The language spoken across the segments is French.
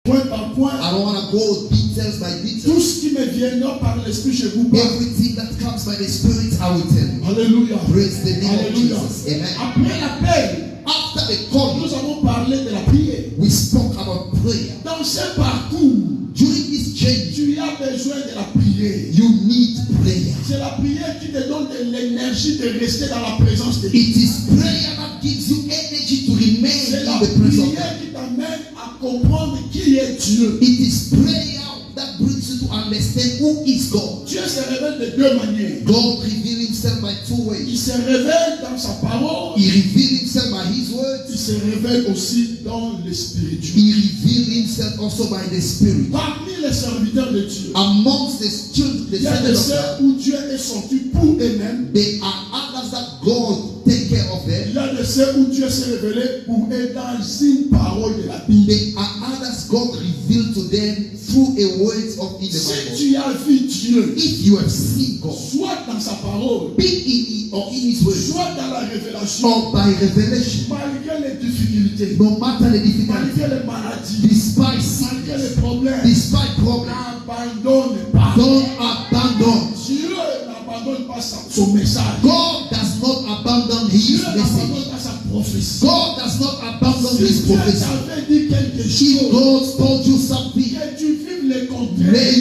point par point. I don't want to go details by Tout details. ce qui me viendra par l'esprit, je vous parle. Everything that comes by the Spirit, I will tell you. Alléluia. Praise the name of Alléluia. Jesus. Amen. Après l'appel, After the call, nous avons parlé de la prière. we spoke about prayer. Dans ce parcours, During this change, tu as besoin de la prière. you need prayer. C'est la prière qui te donne de l'énergie de rester dans la présence de Dieu. It is prayer that gives you energy to remain C'est la in the presence of God. prière qui t'amène à comprendre qui est Dieu. It is prayer that brings you to understand who is God. Dieu se révèle de deux manières. God reveals himself by two Il ways. se révèle dans sa parole. He reveals himself by his Il words. se révèle aussi dans le spirituel. He reveals himself also by the Spirit. Parmi les serviteurs de Dieu, Amongst the children, the il y a des servants of ceux God, où Dieu est sorti pour eux-mêmes. there are others that God take care of them. Il y a des ceux où Dieu s'est révélé pour eux dans une parole de la Bible. There are others God revealed to them through a words of in the Si Bible. tu as vu Dieu, If you have seen God, soit dans sa parole, be in or in his words, soit dans la révélation, or by revelation, malgré les difficultés, no matter the difficulty, malgré les maladies, despite malgré sickness, les problèmes, despite problems, n'abandonne pas. don't abandon. Dieu n'abandonne pas son message. God does not abandon Dieu his n'abandonne message. pas sa prophétie. God does not abandon Si his Dieu prophecy. t'avait dit quelque If chose, God told you something, que tu vives le contraire, may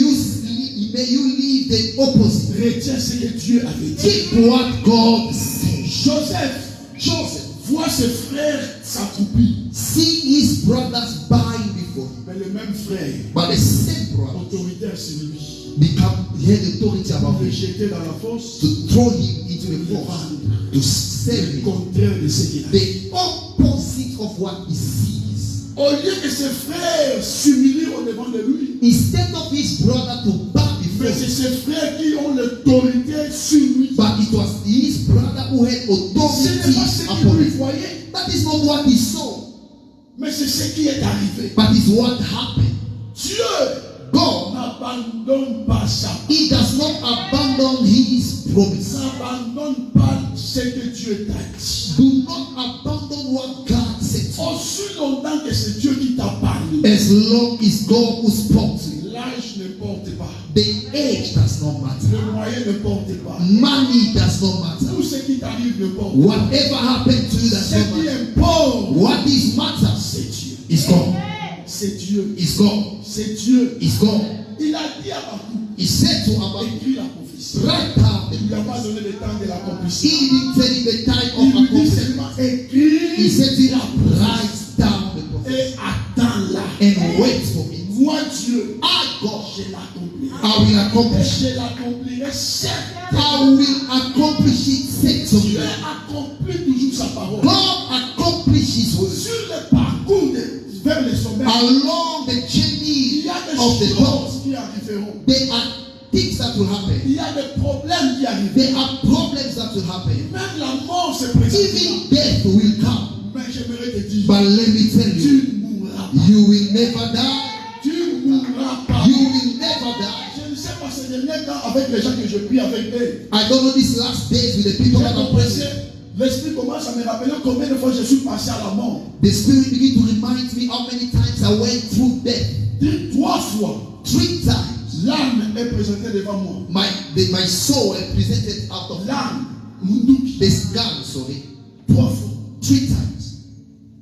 you leave the opposite. retiens ce que Dieu avait dit. Keep what God said. Joseph voit ses frères s'accroupir, See his brothers bowing before him, mais le même frère, but the same brother autoritaire sur lui, he had authority above le him jeter dans la fosse, to throw him into the force, to save le him. contraire de ce qu'il a dit. The opposite of what he sees. Au lieu que ses frères s'humilient au devant de lui, Instead of his brother to bow before mais c'est him, ses frères qui ont l'autorité sur lui. but it was his brother who had Ce n'est pas authority ce qu'il upon lui him. voyait, That is not what he saw, mais c'est ce qui est arrivé. but it's what happened. Dieu God, n'abandonne pas ça. he does not abandon his promise. N'abandonne pas ce que Dieu t'a dit. Do not abandon what God said to you. Aussi longtemps que c'est Dieu qui t'a parlé, As long as God who spoke to you, l'âge ne porte pas, the age does not matter. le moyen ne porte pas, Money does not matter. tout ce qui t'arrive ne porte pas. Whatever happened to you does Ce not qui matter. importe, What is matters c'est Dieu. is God. C'est Dieu. Is God. C'est Dieu. Is God. Il a dit à Habakkuk, He said to Habakkuk, écris la prophétie. write down Il ne lui a the pas promise. donné le temps de l'accomplissement. He didn't tell him the time Il of lui dit accomplishment. seulement écris He said to him, la prophétie write down the prophecy et attends-la. and wait for it. Moi, Dieu, I, God, je l'accomplirai. I will Et accomplish. je l'accomplirai certes. I will accomplish it certainly. Dieu accomplit toujours sa parole. God accomplished his word. Sur le parcours vers le sommet, Along the il journey y a des of the God, choses qui arriveront. there are things that will happen. Il y a des problèmes qui arriveront. There are problems that will happen. Même la mort se présentera. Even death will come. Mais j'aimerais te dire, But let me tell you, tu ne mourras pas. you will never die. Tu ne mourras pas. You will never die. Je ne sais pas ces derniers temps avec les gens que je prie avec eux. I don't know these last days with the people J'ai that are commencé, present. l'esprit commence à me rappeler combien de fois je suis passé à la mort. The Spirit begin to remind me how many times I went through death. Dis 3 fois, 3 times. l'âme est présentée devant moi. My soul is presented out of L'âme, Munduki, the skull, sorry. 3 fois. 3 times.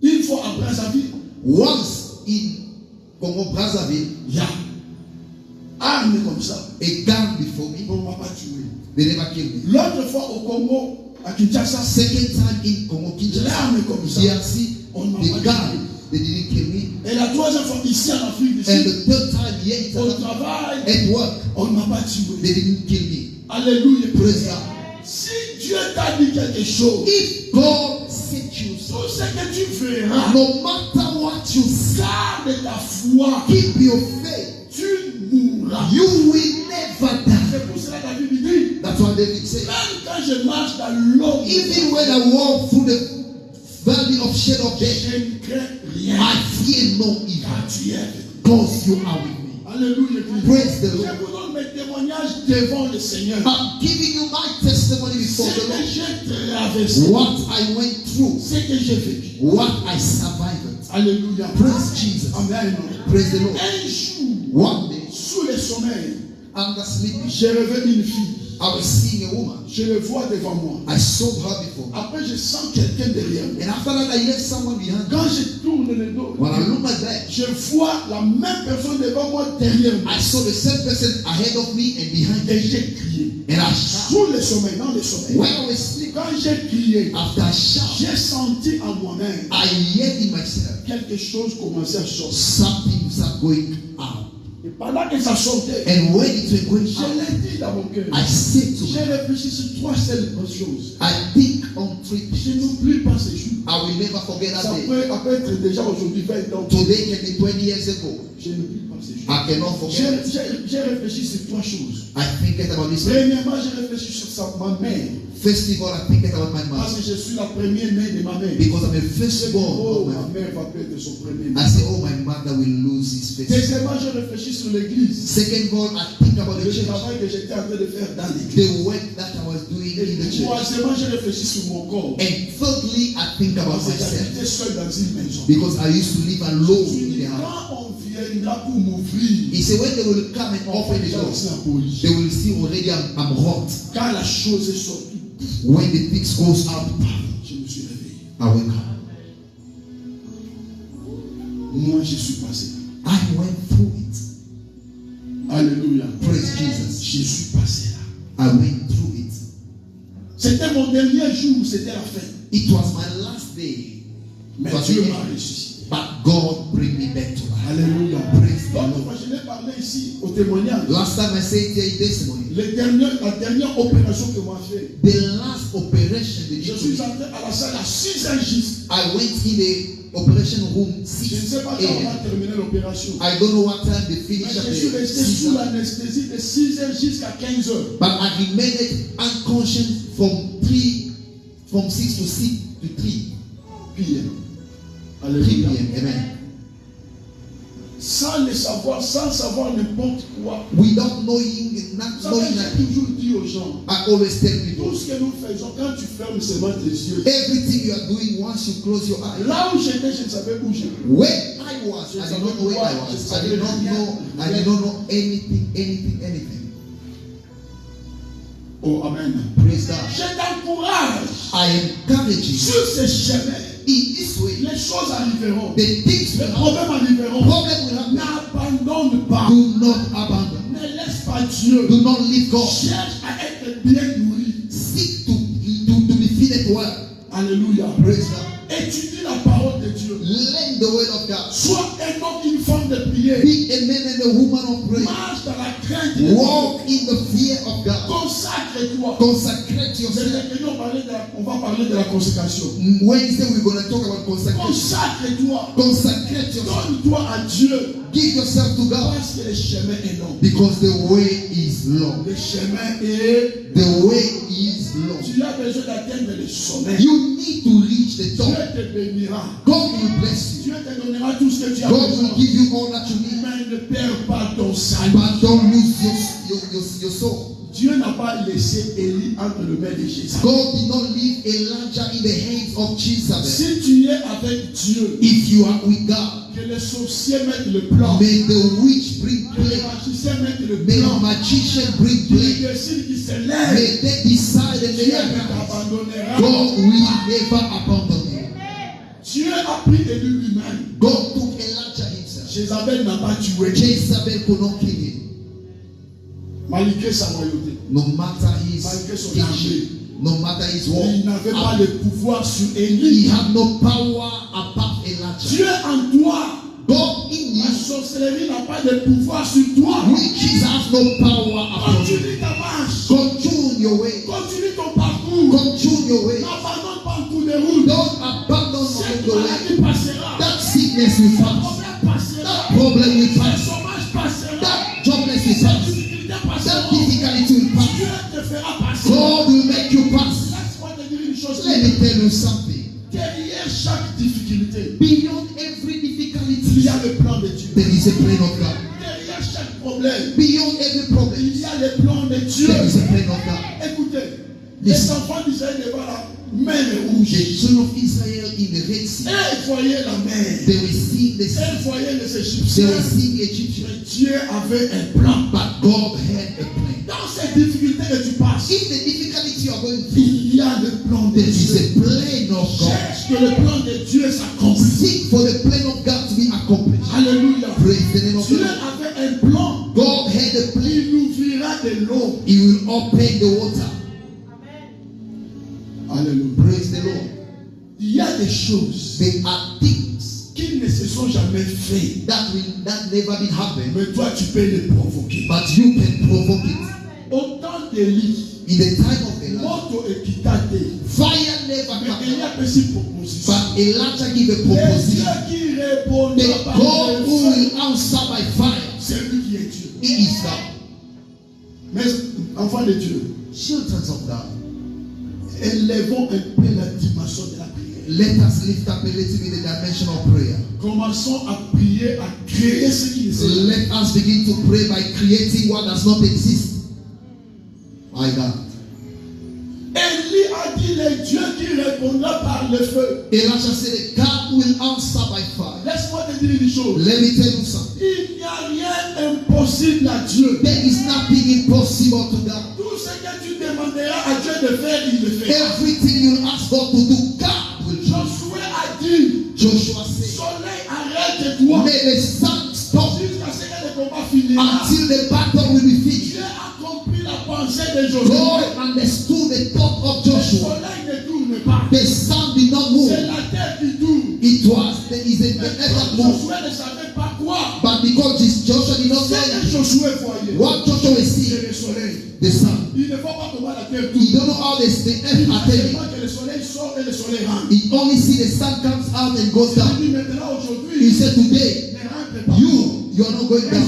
Une fois à Brazzaville, Once in Congo Brazzaville, il y a arme comme ça. a gun before me. On ne m'a pas tué. They never killed me. L'autre fois au Congo, à Kinshasa, Second time in Congo Kinshasa, l'arme comme ça. DRC, On m'a the pas tué. gun, they didn't kill me. Et la troisième fois ici en Afrique du And Sud, the third time here in au South Africa, travail, at work, on ne m'a pas tué. they didn't kill me. Alléluia. Praise God. Si Dieu t'a dit quelque chose, If God said you so, tout ce que tu verras, no matter what you say, garde ta foi, keep your faith. tu mourras. You will never die. C'est pour cela que David dit, That's what David said. même quand je marche dans l'ombre, Even when I walk through the valley of shadow of death, je ne crains rien. I fear no evil, Car tu es avec moi. because you are with me. Alléluia. Praise the Je Lord. vous donne mes témoignages devant le Seigneur. I'm giving you my testimony Ce before the que Lord. j'ai traversé, What I went through, ce que j'ai vécu. what I survived. Alléluia. Praise Jesus. Amen. Praise the Lord. Un jour, One day, sous le sommeil, under sleeping, j'ai rêvé une fille. I was seeing a woman. Je le vois devant moi. I saw her before. Après, je sens quelqu'un derrière moi. And after that, I heard someone behind me. Quand je tourne le dos, When I look like that, je vois la même personne devant moi derrière moi. I saw the same person ahead of me and behind Et me. j'ai crié. And I shouted. Sous le sommeil, dans le sommeil. When I was sleeping, Quand j'ai crié, after I shouted, j'ai senti en moi-même I heard in myself quelque chose commencer à sortir. something start going out. Et pendant que ça sortait, And when it was going je out, l'ai dit dans mon cœur. I said to J'ai her, réfléchi sur trois seules choses. I think on three Je things. n'oublie pas ces jours. I will never forget Ça that day. peut être déjà aujourd'hui 20 ans. Today can be 20 years ago. Je n'oublie pas ces jours. I cannot forget it. J'ai réfléchi sur trois choses. I think about this. Premièrement, j'ai réfléchi sur ma mère. First of all, I think about my Parce mother. que je suis la première mère de ma mère. Because I'm a firstborn Oh, of my ma mère va perdre son premier I mère. say, oh, my mother will lose his first. Deuxièmement, j'ai réfléchi sur l'église. Second of all, I think about the Le church. travail que j'étais en train de faire dans l'église. The work that I was doing in the Et church. troisièmement, j'ai réfléchi sur mon corps. And thirdly, I think about Parce que myself. j'habitais seul dans une maison. Because I used to live alone Tu in dis, the house. quand on viendra pour m'ouvrir, He said, when they will come and on open va the déjà door, aussi en police. they will see already I'm hot. Quand la chose est sortie, When the things goes out, je me suis réveillé. I wake up. Moi, je suis passé. I went through it. Alléluia. Praise Jesus. Je suis passé là. I went through it. C'était mon dernier jour, c'était la fin. It was my last day. Mais It was Dieu the m'a end. ressuscité. But God bring me back to life. Alléluia. Praise the Donc, Lord. moi, je l'ai parlé ici au témoignage. Last time I said here in testimony, La dernière opération que moi fait, the last operation they je did to suis me, entré à la salle à 6h juste. I went in the operation room Je ne 6 sais pas quand on va a.m. terminer l'opération. I don't know what time they Mais finished up je suis the resté sous season, l'anesthésie de 6h jusqu'à 15h. but I remained unconscious from 6 to 3 PM. 3 Alléluia. p.m. Amen. Sans le savoir, sans savoir n'importe quoi. Without knowing, not Vous savez, knowing j'ai that, toujours dit aux gens, I always tell people, tout ce que nous faisons, quand tu fermes seulement tes yeux, everything you are doing once you close your eyes. là où j'étais, je ne savais où j'étais. Where I was, I did not know where I was. I did not know anything. Oh, Amen. Praise God. Je t'encourage I encourage you sur ce chemin. in this way. Les choses arriveront. The things Les will happen. problèmes arriveront. Problem will happen. N'abandonne pas. Do not abandon. Ne laisse pas Dieu. Do not leave God. Cherche à être bien nourri. Seek to be fed well. Alléluia. Praise God. Étudie la parole de Dieu. Learn the word of God. Sois un homme, une femme de prière. Be a man and a woman of prayer. Marche dans la crainte de Dieu. Walk in the fear of God. Consacre-toi. Consecrate yourself. On va parler de la consécration. Wednesday we're going to talk about consecration. Consacre-toi. Consecrate yourself. Donne-toi à Dieu. Give yourself to God. Parce que le chemin est long. Because the way is long. Le chemin est. The way is long. Tu as besoin d'atteindre le sommet. You need to reach the Dieu top. te bénira. God will bless you. Dieu te donnera tout ce que tu as God besoin. will give you all that you need. Mais ne perds pas ton salut. But don't lose your soul. Dieu n'a pas laissé Élie entre les mains de Jésus. God did not leave Elijah in the hands of Jezebel. Si tu es avec Dieu, If you are with God, que les sorciers mettent le plan, may the witch bring que les plague. magiciens mettent le May the plan, magician bring qui plague. décide qui se lève, May they decide and Dieu they ne arise. t'abandonnera. God will never abandon you. Dieu a pris Élie lui-même. God took Elijah himself. Jézabel n'a pas tué. Jezebel could not kill him. Malgré sa royauté. No matter his Malgré son kingship, no matter his war, Il n'avait pas le pouvoir sur he Élie. had no power above Elijah. Dieu en toi, God in la you, sorcellerie n'a pas de pouvoir sur toi. witches have no power above you. Continue ta marche. Continue your way. Continue ton parcours. Continue your way. N'abandonne pas en cours de route. Don't abandon Cette the way. maladie passera. That sickness will Ce pass. problème passera. That problem will Ce pass. chômage passera. That jobless will Cette pass. difficulté That passera. difficulty will pass. Dieu te fera passer. God will make you pass. Laisse-moi te dire une chose. Let me tell you something. Derrière chaque difficulté, Beyond every il difficulty, y a le plan de Dieu. there is a plan of God. Derrière chaque problème, Beyond every problem, il y a le plan de Dieu. there is a plan of God. Écoutez, Les enfants d'Israël devaient la mer rouge. The children of Israel in the Red Sea. Et ils voyaient la mer. They were seeing the Et sea. ils voyaient les They Égyptiens. were seeing the Egyptians. Mais Dieu avait un plan. But God had a plan. Dans ces difficultés que tu passes, In the difficulty you are going through, il y a le plan de there is Dieu. a plan of God. Cherche que le plan de Dieu s'accomplisse. Seek for the plan of God to be accomplished. Alléluia. Praise the name of the Dieu Lord. avait un plan. God had a plan. Il ouvrira de l'eau. He will open the water. Alléluia. Praise the Lord. Il y a des choses There are things qui ne se sont jamais faites. that never been happened, Mais toi, tu peux les provoquer. but you can provoke it. Au temps d'Élie, In the time of Elijah, moto ekitate. fire never Mais il y came. a aussi proposition. But Elijah gave a Et Dieu proposition. qui répondra The par God le who feu, will answer by fire, c'est lui qui est Dieu. He is God. Mais enfants de Dieu, Children of God, élevons un peu la dimension de la prière. let us lift up a little bit the dimension of prayer. Commençons à prier, à créer ce qui So existe. let us begin to pray by creating what does not exist. My God. Élie a dit le Dieu qui répondra par le feu. Elijah said, God will answer by fire. Laisse-moi te dire une chose. Let me tell you something. Il n'y a rien impossible à Dieu. There is nothing impossible to God. Tout ce que tu demanderas à Dieu de faire, il le fait. Everything you ask God to do, God will do. Josué a dit, Joshua said, soleil arrête-toi may the sun stop jusqu'à ce que le combat finira. until the battle will be finished. Dieu a compris la pensée de Josué. God understood the thought of Le Joshua. soleil ne tourne pas. The sun did not C'est move. la terre qui tourne. It was the earth Mais that comme moved. Josué ne savait pas quoi, But because Joshua did not c'est que know Josué voyait. what Joshua was C'est seeing, le soleil. the sun. Il ne faut pas tomber la terre You tourne. don't know how the earth Il are voit turning. seulement que le soleil sort et le soleil rentre. He only see the sun comes out and goes Il down. dit maintenant He aujourd'hui, said today, ne rentre pas. you are not going down.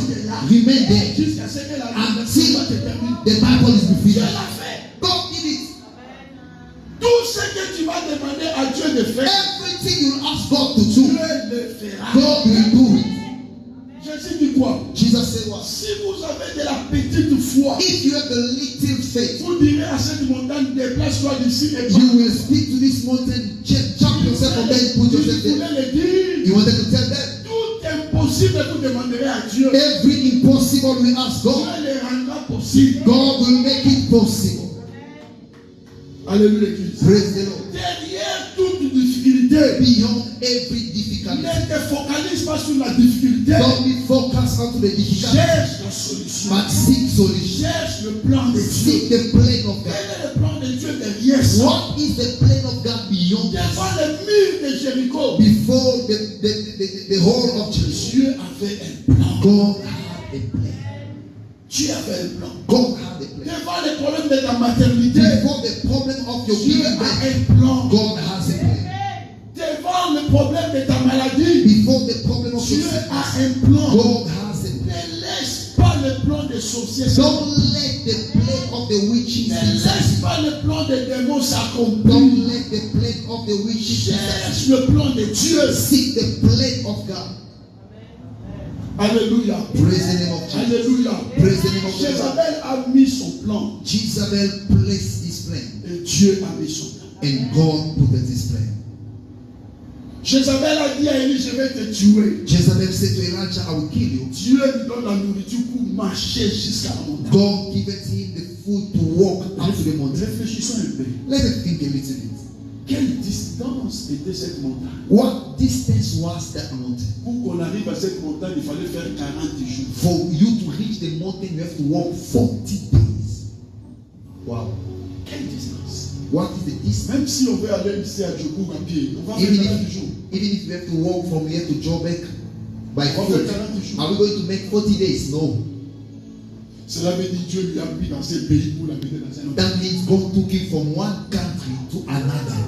Remain there Jusqu'à ce que la until se termine. the battle is Dieu finished. l'a fait. God did it. Tout ce que tu vas demander à Dieu de faire, Everything you ask God to Dieu do, le fera. God will do it. Jésus dit quoi? Jesus said what? Si vous avez de la petite foi, If you have a little faith, vous direz à cette montagne, déplace-toi d'ici et you will speak to this mountain, jump yourself from there and put yourself Vous there. voulez le dire, You wanted to tell them, tout impossible vous demanderez à Dieu. every impossible we ask Dieu God, le rendra possible. God will make it possible. Alléluia l'église. Praise the Lord. Derrière toute difficulté, Beyond every difficulty, ne te focalise pas sur la difficulté. don't be focused onto the difficulty, Cherche la solution. but seek solution. Cherche le plan de Seek Dieu. the plan of Quel God. est le plan de Dieu derrière ça? What is the plan of God beyond Devant this? le mur de Jéricho, Before the whole of Jerusalem, Dieu avait un plan. God had a plan. Dieu avait un plan. God had a plan. Devant les problèmes de ta maternité, Before the problem of your Dieu giving a birth, un plan. God has a plan. Devant le problème de ta maladie, Before the problem of your Dieu a sickness, un plan. God has a plan. Ne laisse pas le plan des sorciers. Don't let the plan of the witches Ne be laisse successful. pas le plan des démons s'accomplir. Don't let the plan of the witches be Cherche successful. le plan de Dieu. Seek the plan of God. Alléluia. Praise the name of Jesus. Alléluia. Praise the name of God. Jézabel a mis son plan Jezebel placed his plan, et Dieu a mis son plan. and God put his plan. Jézabel a dit à Élie, je vais te tuer. Jezebel said to Elijah, I will kill you. Dieu lui donne la nourriture pour marcher jusqu'à la montagne. God giveth him the food to walk up to the mountain. Réfléchissons un peu. Let us think a little bit. Quelle distance était cette montagne? What distance was that mountain? Pour qu'on arrive à cette montagne, il fallait faire 40 jours. For you to reach the mountain, you have to walk 40 days. Wow. Quelle distance? What is the distance? Même si on veut aller ici à Djokouk à pied, on va faire Even 40 if, jours. even if you have to walk from here to Joburg by On va faire foot, 40 jours. are we going to make 40 days? No. Cela veut dire Dieu lui a pris dans ce pays pour l'amener dans un autre. That means God took him from one country to another.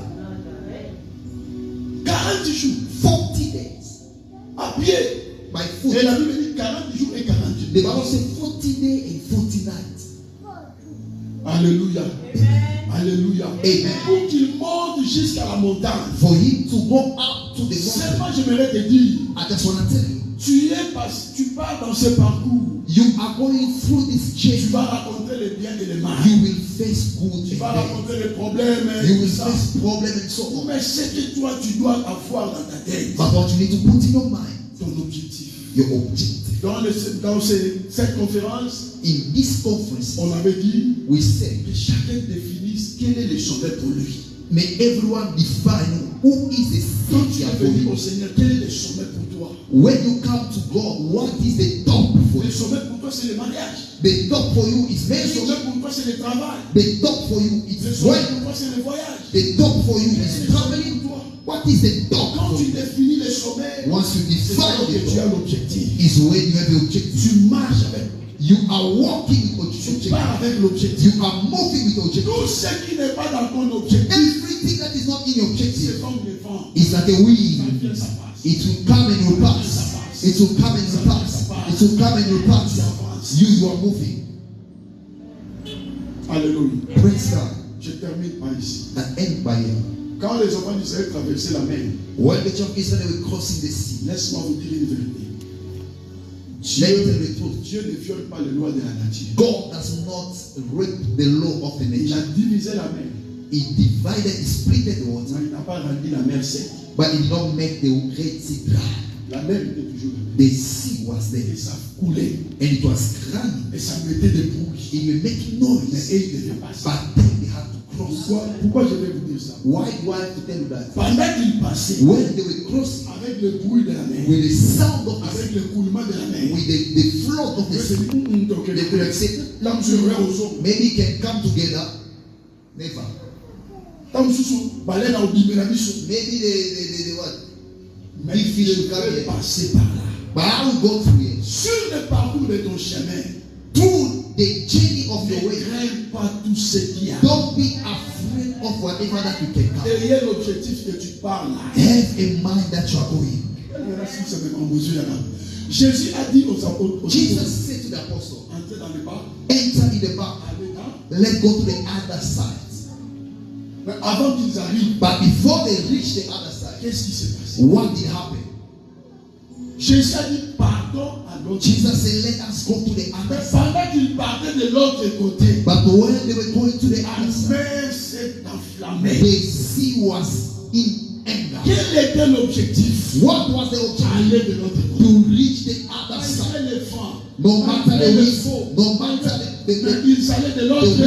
40 jours. 40 days À pied. by foot. Et la Bible dit 40 jours et 40 The jours. Bible says 40 days and 40 nights. Alléluia. Alléluia. Amen. Pour qu'il monte jusqu'à la montagne. For him to go up to the mountain, Seulement, j'aimerais te dire, I just want to tell you, Tu pars dans ce parcours. You are going through this Tu change. vas raconter les biens et les mal. You will face good Tu vas and bad. raconter les problèmes. You Et will tout ça. face problems and so on. Mais ce que toi, tu dois avoir dans ta tête, But what you need to put in your mind, ton objectif. your objective. Dans cette conférence, In this conference, on avait dit we said, que chacun définisse quel est le sommet pour lui. may everyone define who is the Quand tu savior es for venu au you. Seigneur, quel est le sommet pour toi? When you come to God, what is the top for Le you? sommet pour toi, c'est le mariage. The top for you is Le marriage. sommet pour toi, c'est le travail. The top for you Le is sommet work. pour toi, c'est le voyage. The top for you Quel est is le sommet traveling. pour toi? What is the top Quand for tu you? définis le sommet, Once you c'est define alors que tu as the top, l'objectif. is when you have the objective. Tu marches avec. You are walking with Tu objective. pars avec l'objectif. You are moving with objective. Tout ce qui n'est pas dans ton objectif, Everything that is not in your c'est objective comme le vent. is like a Ça wind. vient, ça passe. It will come and will pass. It will come and will pass. It will come and will pass. You are moving. Alléluia. Praise God. Je termine par ici. And end by here. Quand les enfants d'Israël traversaient la mer, When the children of Israel were crossing the sea, laisse-moi vous dire une vérité. let me tell you the truth. Dieu ne viole pas les lois de la nature. God does not break the law of the Il a nature. divisé la mer, He divided, he split the water, mais il n'a pas rendu la mer sec. but he did not make the Red Sea dry. La mer était toujours là. The sea was there, Et ça coulait. and it was crying. Et ça mettait des bruits. It will make Mais noise, et il devait passer. but then they had to cross. Pourquoi je vais vous dire ça? Why do I have to tell you that? Pendant qu'ils passaient, When they were crossing, avec le bruit de la mer, with the sound of the avec le coulement de la mer, with the flood of the Dieu sea, s'est dit, donc, they could have said, Tam sur le aux hommes. maybe it can come together. Never. Tam sous balai na obimé na biso. Maybe the what? Mais Big fish il will come devait here. passer par là. But I will go through it. Sur le parcours de ton chemin, Through the journey of ne your way, crains pas tout ce qu'il y a. don't be afraid of whatever that you can come. Ayez l'objectif que tu parles là. Have in mind that you are going. Jésus a dit aux apôtres, Jesus said to the apostle, entrez dans le bar, enter in the boat. allez là. Let's go to the other side. Mais avant qu'ils arrivent, But before they reach the other side, qu'est-ce qui s'est passé? what did happen? Jésus a dit, partons à l'autre. Jesus said, let us go to the Mais other side. pendant qu'ils partaient de l'autre côté, But when they were going to the la other side, mer s'est enflammée. the sea was in anger. Quel était l'objectif? What was the objective? Aller de l'autre côté. To reach the other side. Malgré les vents, No matter malgré the les wind, faux, no matter mais the ils allaient de l'autre côté.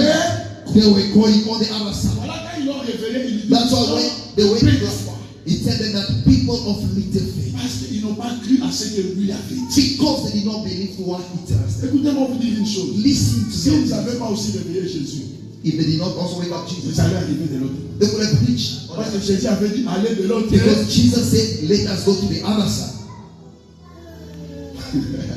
they were going on the other side. Voilà, quand ils l'ont révélé, ils disent, That's why when they went Prie to la foi. he said them that people of little faith, Parce qu'ils n'ont pas cru à ce que lui avait dit. because they did not believe what he tells them. Écoutez-moi vous dire une chose. Listen to S'ils them. n'avaient pas aussi réveillé Jésus, If they did not also wake up Jesus, ils allaient arriver de l'autre côté. they would have preached. Parce que Jésus avait dit, allez de l'autre côté. Because Jesus said, let us go to the other side.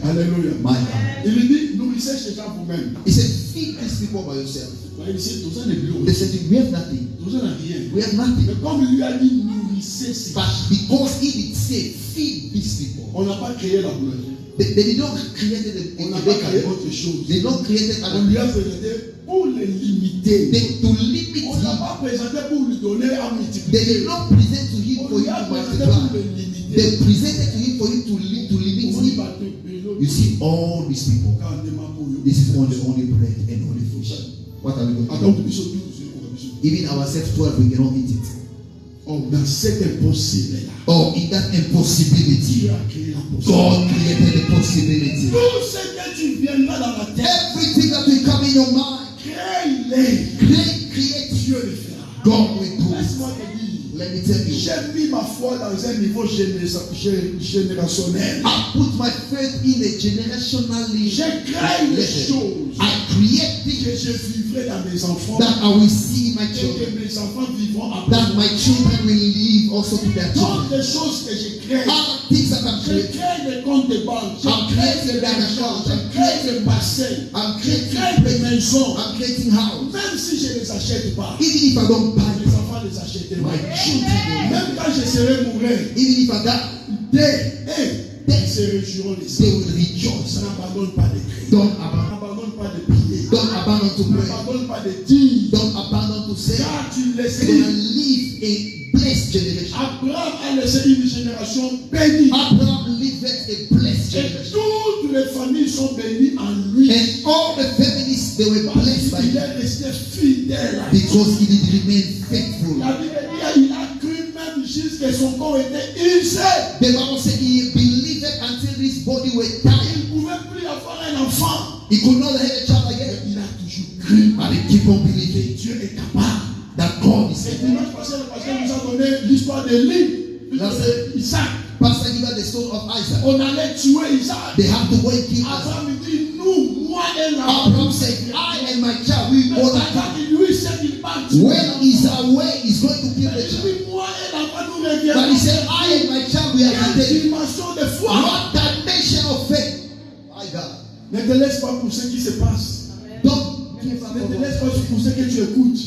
Alléluia. My God. Il dit, nourrissez ces gens vous-même. He said, feed these people by yourself. Il dit, tous un est They said, we have nothing. tous un n'a rien. We have nothing. Mais comme il lui a dit, nourrissez ces gens, But because he did say, feed these people, on n'a pas créé la boulangerie. they did not create On n'a a pas créé bakery. autre chose. They not created On an lui a présenté pour les limiter. to limit On n'a him. pas présenté pour lui donner à They multiplier. did not present to him On for lui him a to présenté pour multiply. le limiter. They presented to him for him to limit On y him. va te payer l'autre. You see, all these people, Quand on demande pour eux. this is only bread and only fish. What are we going to Attends, do? tu peux sauter, on va sauter. Even ourselves 12, we cannot eat it. Oh, dans cet impossible-là, Oh, in that Dieu impossibility, a créé la God possibilité. created the possibility. Tout ce que tu viendras dans la tête, Everything that will come in your mind, crée-les. create. Dieu le fera. God will do it. Laisse-moi te dire, Let me tell you, j'ai mis ma foi dans un niveau générationnel. I put my faith in a generationally Je crée les level. choses I create que things je vivrai dans mes enfants that I will see in my et children, que mes enfants vivront après. that my children will live also to their Toutes children. les choses que je crée, Other things that I'm je creating, crée des comptes de banque, je I'm crée creating des bank argent, accounts, je I'm crée des parcelles, I'm je creating crée des maisons. I'm creating house. Même si je ne les achète pas, Even if I don't buy les it, enfants les achèteront. my children will. Même quand je serai mourir, Even if I die, ils se réjouiront les they saints. will rejoice. N'abandonne pas de prier. Don't abandon. N'abandonne pas de prier. Don't abandon to pray. N'abandonne pas de dire. Don't abandon to say. Car tu You're laisseras. gonna live a blessed generation. Abraham a laissé une génération bénie. Abraham lived a blessed Et generation. toutes les familles sont bénies en lui. And all the families, they were blessed by Il him est resté fidèle. because he did remain faithful. La Bible dit il a cru même jusqu'à son corps était usé. The Bible said he believed until his body was tired. Il ne pouvait plus avoir un enfant. He could not have a child again. Il a toujours cru. But he keep on believing Dieu est capable. that God is Et able. dimanche passé, le pasteur nous a donné l'histoire de Isaac. Pastor gave us the story of Isaac. On allait tuer Isaac. They have to go and kill Isaac. Abraham dit, nous, moi et Abraham said, I and my child, we Mais all are Isaac, coming. lui, c'est qu'il va tuer. When he's away, he's going to kill the Il child. dit, moi et l'enfant, nous But he reviendrons. said, I and my child, we are Quelle returning. dimension de foi. What dimension of faith? My God. Ne te laisse pas pour ce qui se passe. Don't give up Ne te on laisse God. pas pour ce que tu écoutes.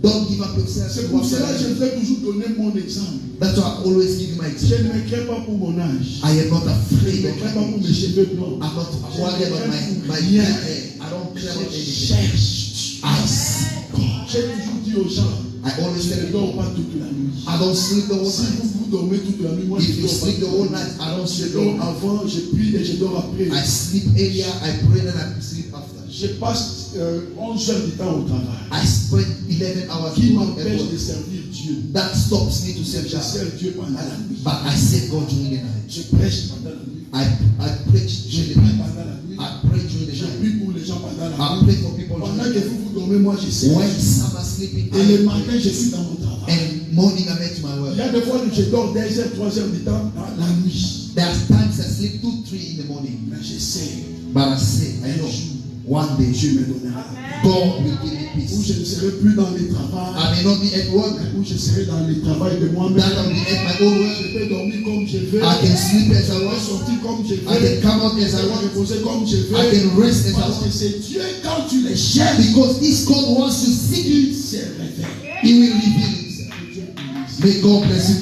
Don't give up yourself. C'est pour cela que je vais toujours donner mon exemple. That's why I always give my Je example. ne me crains pas pour mon âge. I am not Je afraid ne me of crains pas my pour mes age. cheveux blancs. I'm not worried about my Rien. hair. I don't care about Je anything. cherche. I seek God. J'ai toujours dit aux gens, I always je tell ne dors people, pas toute la nuit. I don't sleep the whole Si night. vous dormez toute la nuit, moi If je you dors pas sleep the toute whole la night, nuit. I don't Je sleep the dors whole night. avant, je prie et je dors après. I sleep earlier, I pray, then I sleep after. Je passe 11 heures du temps au travail. I spend 11 hours Qui doing m'empêche work. de servir Dieu? That stops me to serve Je God. sers Dieu pendant la nuit. But I serve God during the night. Je prêche pendant la nuit. I preach Je during the prie night. pendant la nuit. I pray during the Je night. prie pour les gens pendant la I nuit. pray for people Pendant during que the night. vous dormez, moi je sers. When some are sleeping, Et le I matin, pray. je suis dans mon travail. And morning I make my Il work. y a des fois où je dors 2 heures, 3 heures du temps dans la nuit. There's times I sleep 2, 3 in the morning. Mais je sais, But I say, I know, one day Dieu me donnera. God will give me Où peace. je ne serai plus dans le travail. I may not be at work, Où je serai dans le travail de moi-même. that I'll be at my own work. Je peux dormir comme je veux. I can sleep as I Je peux want. sortir comme je veux. I can come out as Je I peux want. reposer comme je veux. I can rest as I Parce que want. c'est Dieu quand tu le cherches. Because this God wants to seek you, Il se révèle. He will reveal Himself. Que Dieu bénisse. May God bless you.